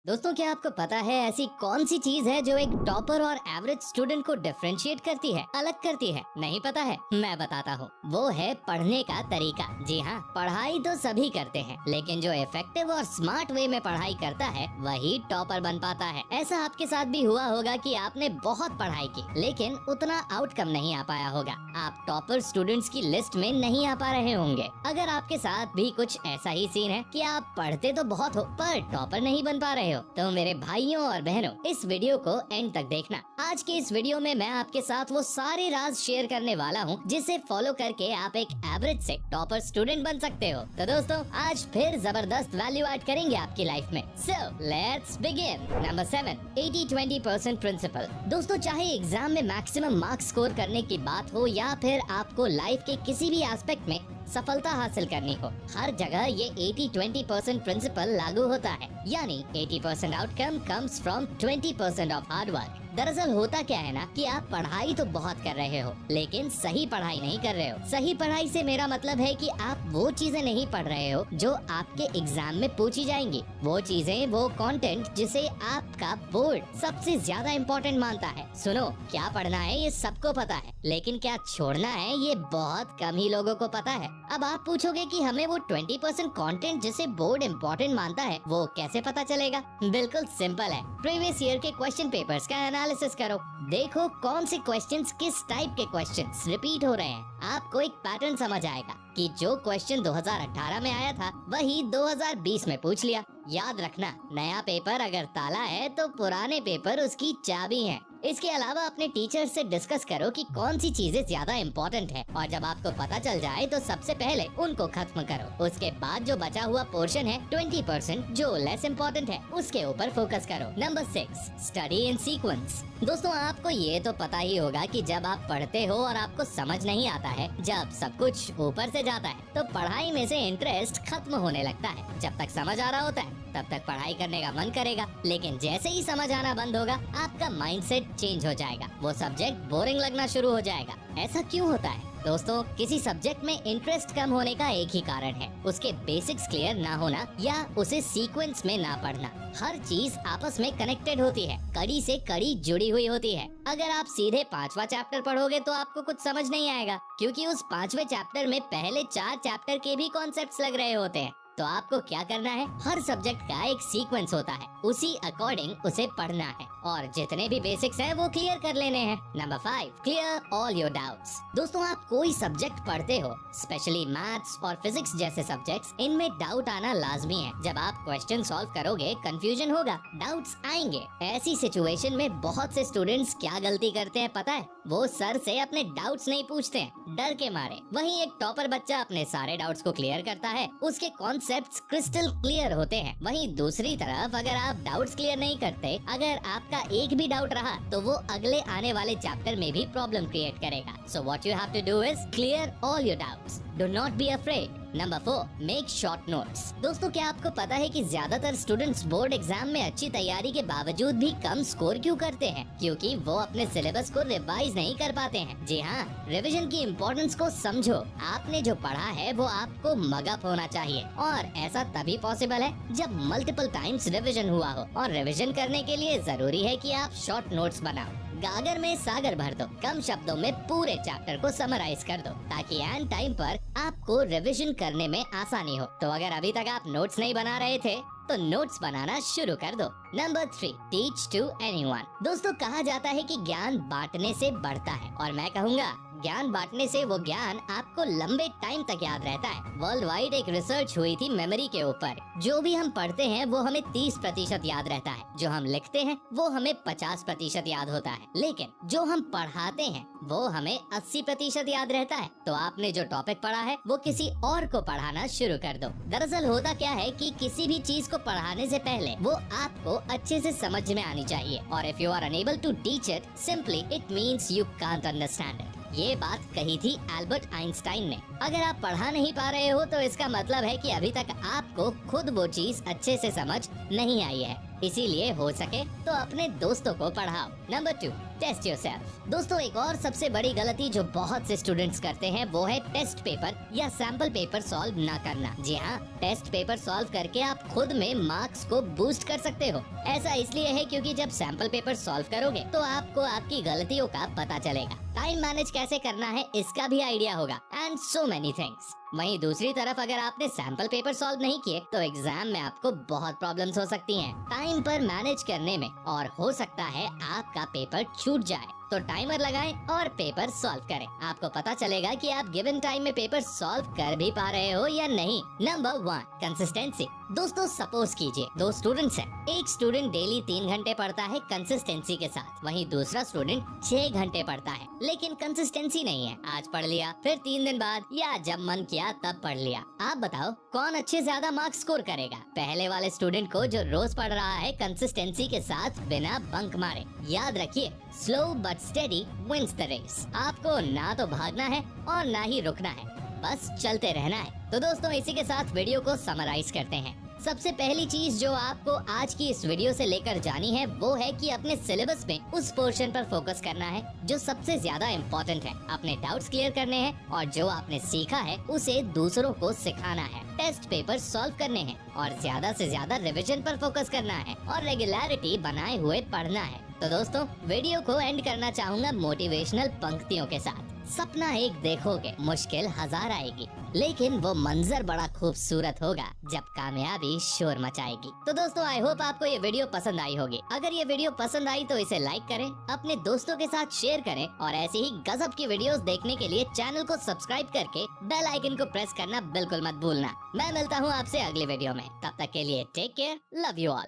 दोस्तों, क्या आपको पता है ऐसी कौन सी चीज है जो एक टॉपर और एवरेज स्टूडेंट को डिफरेंशिएट करती है, अलग करती है? नहीं पता है? मैं बताता हूँ। वो है पढ़ने का तरीका। जी हाँ, पढ़ाई तो सभी करते हैं, लेकिन जो इफेक्टिव और स्मार्ट वे में पढ़ाई करता है वही टॉपर बन पाता है। ऐसा आपके साथ भी हुआ होगा कि आपने बहुत पढ़ाई की, लेकिन उतना आउटकम नहीं आ पाया होगा। आप टॉपर स्टूडेंट्स की लिस्ट में नहीं आ पा रहे होंगे। अगर आपके साथ भी कुछ ऐसा ही सीन है कि आप पढ़ते तो बहुत हो पर टॉपर नहीं बन पा रहे हो, तो मेरे भाइयों और बहनों, इस वीडियो को एंड तक देखना। आज के इस वीडियो में मैं आपके साथ वो सारे राज शेयर करने वाला हूँ जिसे फॉलो करके आप एक एवरेज से टॉपर स्टूडेंट बन सकते हो। तो दोस्तों, आज फिर जबरदस्त वैल्यू ऐड करेंगे आपकी लाइफ में। So let's begin. Number 7, 80-20% principle. दोस्तों, चाहे एग्जाम में मैक्सिमम मार्क्स स्कोर करने की बात हो या फिर आपको लाइफ के किसी भी एस्पेक्ट में सफलता हासिल करनी हो, हर जगह ये 80-20% प्रिंसिपल लागू होता है। यानी 80% outcome comes from 20% of hard work. दरअसल होता क्या है ना कि आप पढ़ाई तो बहुत कर रहे हो, लेकिन सही पढ़ाई नहीं कर रहे हो। सही पढ़ाई से मेरा मतलब है कि आप वो चीजें नहीं पढ़ रहे हो जो आपके एग्जाम में पूछी जाएंगी। वो चीजें, वो कंटेंट जिसे आपका बोर्ड सबसे ज्यादा इम्पोर्टेंट मानता है। सुनो, क्या पढ़ना है ये सबको पता है, लेकिन क्या छोड़ना है ये बहुत कम ही लोगों को पता है। अब आप पूछोगे कि हमें वो 20% कंटेंट जिसे बोर्ड इम्पोर्टेंट मानता है वो कैसे पता चलेगा? बिल्कुल सिंपल है। प्रीवियस ईयर के क्वेश्चन पेपर्स का एनालिसिस करो। देखो कौन से क्वेश्चंस किस टाइप के क्वेश्चंस रिपीट हो रहे हैं। आपको एक पैटर्न समझ आएगा कि जो क्वेश्चन 2018 में आया था वही 2020 में पूछ लिया। याद रखना, नया पेपर अगर ताला है तो पुराने पेपर उसकी चाबी है। इसके अलावा अपने टीचर से डिस्कस करो कि कौन सी चीजें ज्यादा इम्पोर्टेंट है, और जब आपको पता चल जाए तो सबसे पहले उनको खत्म करो। उसके बाद जो बचा हुआ पोर्शन है 20% जो लेस इम्पोर्टेंट है, उसके ऊपर फोकस करो। Number 6, study in sequence. दोस्तों, आपको ये तो पता ही होगा कि जब आप पढ़ते हो और आपको समझ नहीं आता है, जब सब कुछ ऊपर से जाता है तो पढ़ाई में से इंटरेस्ट खत्म होने लगता है। जब तक समझ आ रहा होता है तब तक पढ़ाई करने का मन करेगा, लेकिन जैसे ही समझ आना बंद होगा आपका माइंडसेट चेंज हो जाएगा। वो सब्जेक्ट बोरिंग लगना शुरू हो जाएगा। ऐसा क्यों होता है? दोस्तों, किसी सब्जेक्ट में इंटरेस्ट कम होने का एक ही कारण है, उसके बेसिक्स क्लियर ना होना या उसे सीक्वेंस में ना पढ़ना। हर चीज आपस में कनेक्टेड होती है, कड़ी से कड़ी जुड़ी हुई होती है। अगर आप सीधे 5वां चैप्टर पढ़ोगे तो आपको कुछ समझ नहीं आएगा, क्योंकि उस 5वें चैप्टर में पहले 4 चैप्टर के भी कॉन्सेप्ट्स लग रहे होते हैं। तो आपको क्या करना है, हर सब्जेक्ट का एक सीक्वेंस होता है, उसी अकॉर्डिंग उसे पढ़ना है और जितने भी बेसिक्स हैं वो क्लियर कर लेने हैं। Number 5, clear all your doubts. दोस्तों, आप कोई सब्जेक्ट पढ़ते हो, स्पेशली मैथ्स और फिजिक्स जैसे सब्जेक्ट्स, इनमें डाउट आना लाजमी है। जब आप क्वेश्चन सॉल्व करोगे कंफ्यूजन होगा, डाउट्स आएंगे। ऐसी सिचुएशन में बहुत से स्टूडेंट्स क्या गलती करते हैं पता है? वो सर से अपने डाउट्स नहीं पूछते हैं, डर के मारे। वहीं एक टॉपर बच्चा अपने सारे डाउट्स को क्लियर करता है, उसके कॉन्सेप्ट्स क्रिस्टल क्लियर होते हैं। वहीं दूसरी तरफ अगर आप डाउट्स क्लियर नहीं करते, अगर आपका एक भी डाउट रहा तो वो अगले आने वाले चैप्टर में भी प्रॉब्लम क्रिएट करेगा। So what you have to do is clear all your doubts. Do not be afraid. Number 4, make short notes. दोस्तों, क्या आपको पता है कि ज्यादातर स्टूडेंट्स बोर्ड एग्जाम में अच्छी तैयारी के बावजूद भी कम स्कोर क्यों करते हैं? क्योंकि वो अपने सिलेबस को रिवाइज नहीं कर पाते हैं। जी हाँ, रिवीजन की इम्पोर्टेंस को समझो। आपने जो पढ़ा है वो आपको मगअप होना चाहिए, और ऐसा तभी पॉसिबल है जब मल्टीपल टाइम्स रिवीजन हुआ हो। और रिवीजन करने के लिए जरूरी है कि आप शॉर्ट नोट्स बनाओ। गागर में सागर भर दो, कम शब्दों में पूरे चैप्टर को समराइज कर दो, ताकि एंड टाइम पर आपको रिवीजन करने में आसानी हो। तो अगर अभी तक आप नोट्स नहीं बना रहे थे तो नोट्स बनाना शुरू कर दो। Number 3, teach to anyone. दोस्तों, कहा जाता है कि ज्ञान बांटने से बढ़ता है, और मैं कहूँगा ज्ञान बांटने से वो ज्ञान आपको लंबे टाइम तक याद रहता है। वर्ल्ड वाइड एक रिसर्च हुई थी मेमोरी के ऊपर। जो भी हम पढ़ते हैं वो हमें 30% याद रहता है, जो हम लिखते हैं वो हमें 50% याद होता है, लेकिन जो हम पढ़ाते हैं वो हमें 80% याद रहता है। तो आपने जो टॉपिक पढ़ा है वो किसी और को पढ़ाना शुरू कर दो। दरअसल होता क्या है कि किसी भी चीज को पढ़ाने से पहले वो आपको अच्छे से समझ में आनी चाहिए, और if you are unable to teach it, simply it means you can't understand it. ये बात कही थी एल्बर्ट आइंस्टाइन ने। अगर आप पढ़ा नहीं पा रहे हो तो इसका मतलब है कि अभी तक आपको खुद वो चीज अच्छे से समझ नहीं आई है। इसीलिए हो सके तो अपने दोस्तों को पढ़ाओ। Number 2, test yourself. दोस्तों एक और सबसे बड़ी गलती जो बहुत से स्टूडेंट्स करते हैं वो है टेस्ट पेपर या सैंपल पेपर सॉल्व ना करना। जी हाँ, टेस्ट पेपर सॉल्व करके आप खुद में मार्क्स को बूस्ट कर सकते हो। ऐसा इसलिए है क्योंकि जब सैंपल पेपर सॉल्व करोगे तो आपको आपकी गलतियों का पता चलेगा, टाइम मैनेज कैसे करना है इसका भी आइडिया होगा, एंड सो मेनी थिंग्स। वहीं दूसरी तरफ अगर आपने सैंपल पेपर सॉल्व नहीं किए तो एग्जाम में आपको बहुत प्रॉब्लम्स हो सकती हैं टाइम पर मैनेज करने में, और हो सकता है आपका पेपर छूट जाए। तो टाइमर लगाएं और पेपर सॉल्व करें। आपको पता चलेगा कि आप गिवन टाइम में पेपर सॉल्व कर भी पा रहे हो या नहीं। Number 1, consistency. दोस्तों सपोज कीजिए 2 स्टूडेंट्स हैं। एक स्टूडेंट डेली 3 घंटे पढ़ता है कंसिस्टेंसी के साथ, वहीं दूसरा स्टूडेंट 6 घंटे पढ़ता है, लेकिन कंसिस्टेंसी नहीं है। आज पढ़ लिया, फिर 3 दिन बाद या जब मन किया तब पढ़ लिया। आप बताओ कौन अच्छे ज्यादा मार्क्स स्कोर करेगा? पहले वाले स्टूडेंट को जो रोज पढ़ रहा है कंसिस्टेंसी के साथ बिना बंक मारे। याद रखिए, slow but steady wins the race. आपको ना तो भागना है और ना ही रुकना है, बस चलते रहना है। तो दोस्तों इसी के साथ वीडियो को समराइज करते हैं। सबसे पहली चीज जो आपको आज की इस वीडियो से लेकर जानी है वो है कि अपने सिलेबस में उस पोर्शन पर फोकस करना है जो सबसे ज्यादा इम्पोर्टेंट है। अपने डाउट्स क्लियर करने हैं और जो आपने सीखा है उसे दूसरों को सिखाना है। टेस्ट पेपर सॉल्व करने हैं और ज्यादा से ज्यादा रिवीजन पर फोकस करना है और रेगुलरिटी बनाए हुए पढ़ना है। तो दोस्तों वीडियो को एंड करना चाहूँगा मोटिवेशनल पंक्तियों के साथ। सपना एक देखोगे, मुश्किल 1000 आएगी, लेकिन वो मंजर बड़ा खूबसूरत होगा जब कामयाबी शोर मचाएगी। तो दोस्तों आई होप आपको ये वीडियो पसंद आई होगी। अगर ये वीडियो पसंद आई तो इसे लाइक करें, अपने दोस्तों के साथ शेयर करें और ऐसी ही गजब की वीडियोस देखने के लिए चैनल को सब्सक्राइब करके बेल आइकन को प्रेस करना बिल्कुल मत भूलना। मैं मिलता हूँ आपसे अगली वीडियो में, तब तक के लिए take care, love you all.